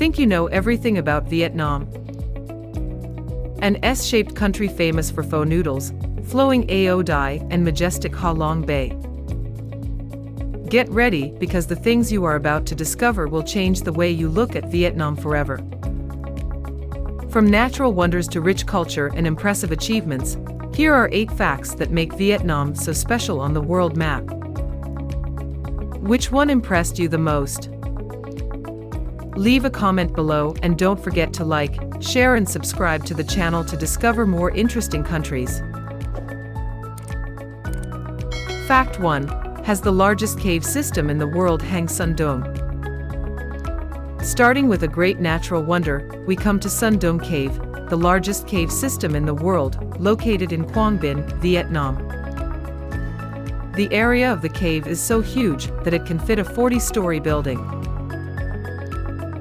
think you know everything about Vietnam. An S-shaped country famous for pho noodles, flowing Ao Dai, and majestic Ha Long Bay. Get ready, because the things you are about to discover will change the way you look at Vietnam forever. From natural wonders to rich culture and impressive achievements, here are 8 facts that make Vietnam so special on the world map. Which one impressed you the most? Leave a comment below and don't forget to like, share and subscribe to the channel to discover more interesting countries. Fact 1. Has the largest cave system in the world, Hang Son Doong. Starting with a great natural wonder, we come to Son Doong Cave, the largest cave system in the world, located in Quang Binh, Vietnam. The area of the cave is so huge that it can fit a 40-story building.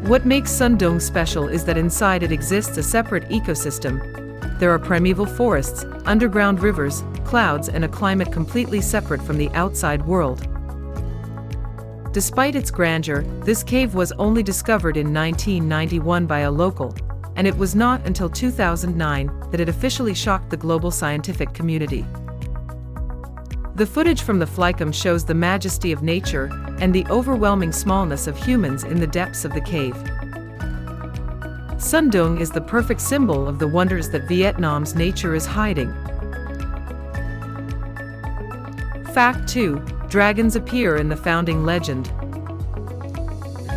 What makes Son Doong special is that inside it exists a separate ecosystem. There are primeval forests, underground rivers, clouds, and a climate completely separate from the outside world. Despite its grandeur, this cave was only discovered in 1991 by a local, and it was not until 2009 that it officially shocked the global scientific community. The footage from the flycam shows the majesty of nature and the overwhelming smallness of humans in the depths of the cave. Son Doong is the perfect symbol of the wonders that Vietnam's nature is hiding. Fact 2. Dragons appear in the founding legend.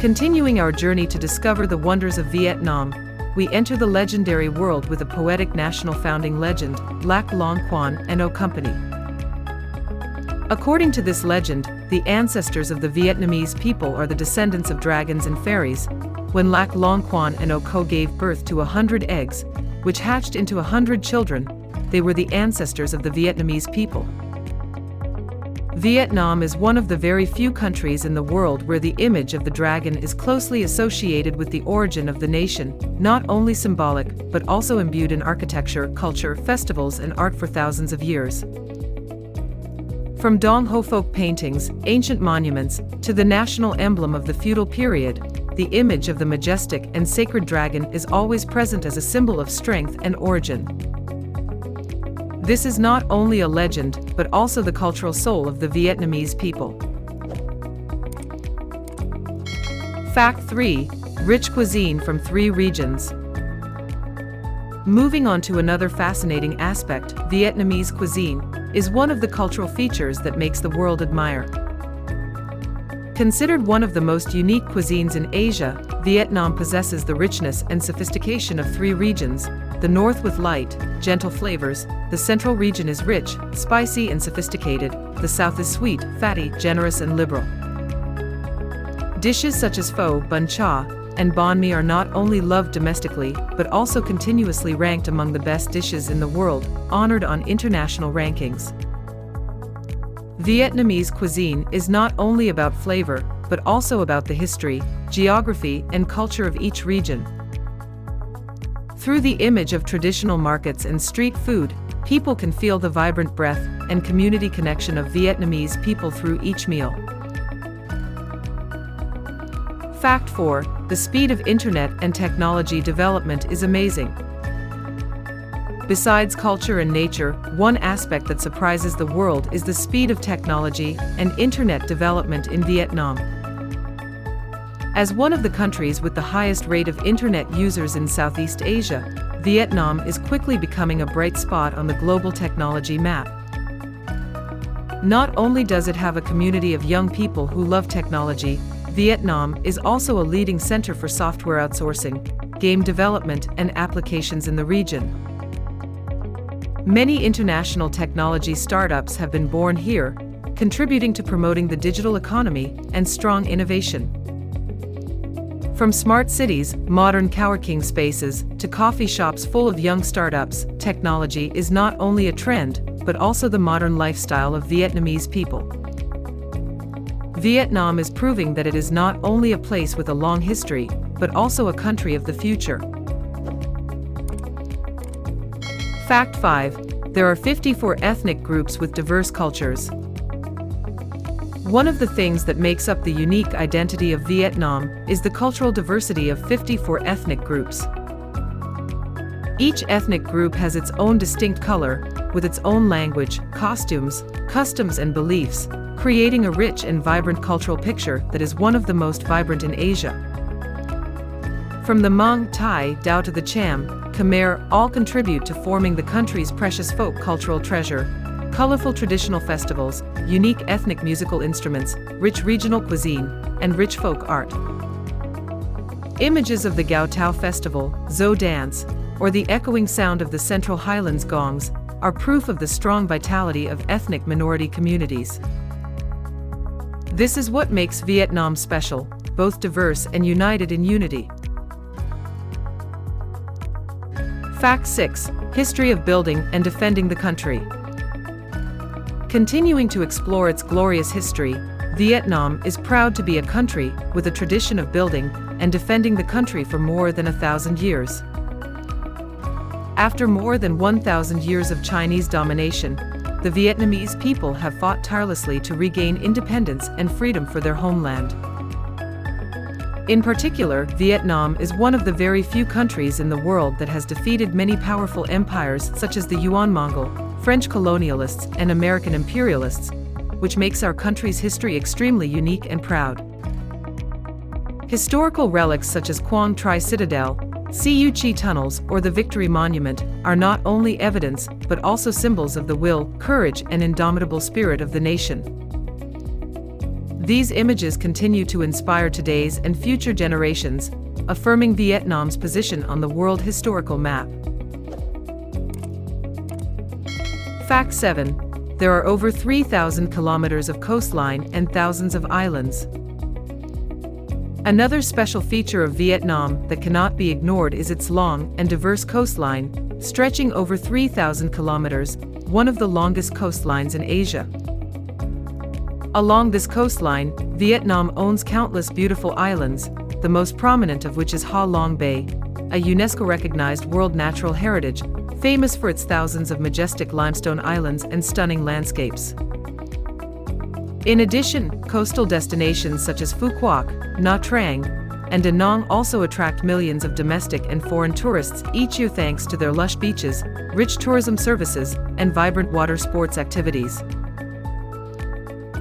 Continuing our journey to discover the wonders of Vietnam, we enter the legendary world with a poetic national founding legend, Lac Long Quan No Company. According to this legend, the ancestors of the Vietnamese people are the descendants of dragons and fairies. When Lac Long Quan No Co gave birth to 100 eggs, which hatched into 100 children, they were the ancestors of the Vietnamese people. Vietnam is one of the very few countries in the world where the image of the dragon is closely associated with the origin of the nation, not only symbolic, but also imbued in architecture, culture, festivals, and art for thousands of years. From Dong Ho folk paintings, ancient monuments, to the national emblem of the feudal period, the image of the majestic and sacred dragon is always present as a symbol of strength and origin. This is not only a legend, but also the cultural soul of the Vietnamese people. Fact 3. Rich cuisine from 3 regions. Moving on to another fascinating aspect, Vietnamese cuisine is one of the cultural features that makes the world admire. Considered one of the most unique cuisines in Asia, Vietnam possesses the richness and sophistication of 3 regions: the north with light, gentle flavors, the central region is rich, spicy and sophisticated, the south is sweet, fatty, generous and liberal. Dishes such as pho, bun cha, and banh mi are not only loved domestically, but also continuously ranked among the best dishes in the world, honored on international rankings. Vietnamese cuisine is not only about flavor, but also about the history, geography, and culture of each region. Through the image of traditional markets and street food, people can feel the vibrant breath and community connection of Vietnamese people through each meal. Fact 4. The speed of internet and technology development is amazing. Besides culture and nature, one aspect that surprises the world is the speed of technology and internet development in Vietnam. As one of the countries with the highest rate of internet users in Southeast Asia, Vietnam is quickly becoming a bright spot on the global technology map. Not only does it have a community of young people who love technology, Vietnam is also a leading center for software outsourcing, game development, and applications in the region. Many international technology startups have been born here, contributing to promoting the digital economy and strong innovation. From smart cities, modern coworking spaces, to coffee shops full of young startups, technology is not only a trend, but also the modern lifestyle of Vietnamese people. Vietnam is proving that it is not only a place with a long history, but also a country of the future. Fact 5. There are 54 ethnic groups with diverse cultures. One of the things that makes up the unique identity of Vietnam is the cultural diversity of 54 ethnic groups. Each ethnic group has its own distinct color, with its own language, costumes, customs and beliefs, creating a rich and vibrant cultural picture that is one of the most vibrant in Asia. From the Hmong, Thai, Dao to the Cham, Khmer, all contribute to forming the country's precious folk cultural treasure. Colorful traditional festivals, unique ethnic musical instruments, rich regional cuisine, and rich folk art. Images of the Gao Tao Festival, Zo dance, or the echoing sound of the Central Highlands gongs are proof of the strong vitality of ethnic minority communities. This is what makes Vietnam special, both diverse and united in unity. Fact 6. History of building and defending the country. Continuing to explore its glorious history, Vietnam is proud to be a country with a tradition of building and defending the country for more than 1,000 years. After more than 1,000 years of Chinese domination, the Vietnamese people have fought tirelessly to regain independence and freedom for their homeland. In particular, Vietnam is one of the very few countries in the world that has defeated many powerful empires such as the Yuan-Mongol, French colonialists, and American imperialists, which makes our country's history extremely unique and proud. Historical relics such as Quang Tri Citadel, Siu Chi tunnels, or the Victory Monument are not only evidence but also symbols of the will, courage, and indomitable spirit of the nation. These images continue to inspire today's and future generations, affirming Vietnam's position on the world historical map. Fact 7. There are over 3,000 kilometers of coastline and thousands of islands. Another special feature of Vietnam that cannot be ignored is its long and diverse coastline, stretching over 3,000 kilometers, one of the longest coastlines in Asia. Along this coastline, Vietnam owns countless beautiful islands, the most prominent of which is Ha Long Bay, a UNESCO-recognized World Natural Heritage, famous for its thousands of majestic limestone islands and stunning landscapes. In addition, coastal destinations such as Phu Quoc, Nha Trang, and Da Nang also attract millions of domestic and foreign tourists each year thanks to their lush beaches, rich tourism services, and vibrant water sports activities.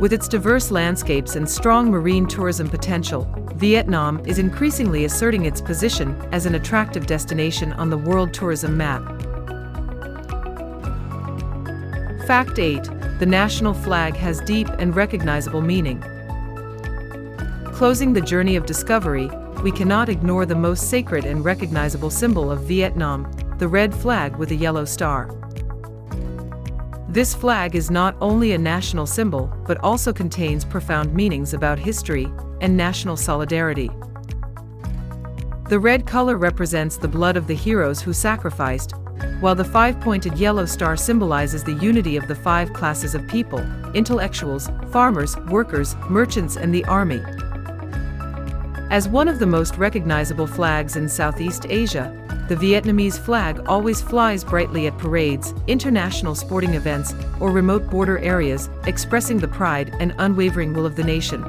With its diverse landscapes and strong marine tourism potential, Vietnam is increasingly asserting its position as an attractive destination on the world tourism map. Fact 8. The national flag has deep and recognizable meaning. Closing the journey of discovery, we cannot ignore the most sacred and recognizable symbol of Vietnam, the red flag with a yellow star. This flag is not only a national symbol, but also contains profound meanings about history and national solidarity. The red color represents the blood of the heroes who sacrificed, while the five-pointed yellow star symbolizes the unity of the five classes of people: intellectuals, farmers, workers, merchants, and the army. As one of the most recognizable flags in Southeast Asia, the Vietnamese flag always flies brightly at parades, international sporting events, or remote border areas, expressing the pride and unwavering will of the nation.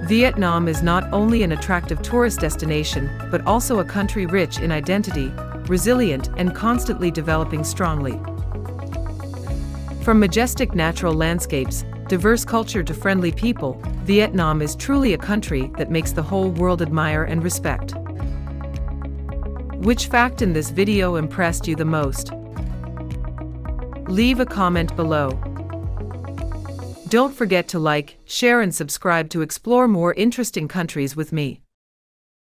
Vietnam is not only an attractive tourist destination, but also a country rich in identity, resilient, and constantly developing strongly. From majestic natural landscapes, diverse culture to friendly people, Vietnam is truly a country that makes the whole world admire and respect. Which fact in this video impressed you the most? Leave a comment below. Don't forget to like, share, and subscribe to explore more interesting countries with me.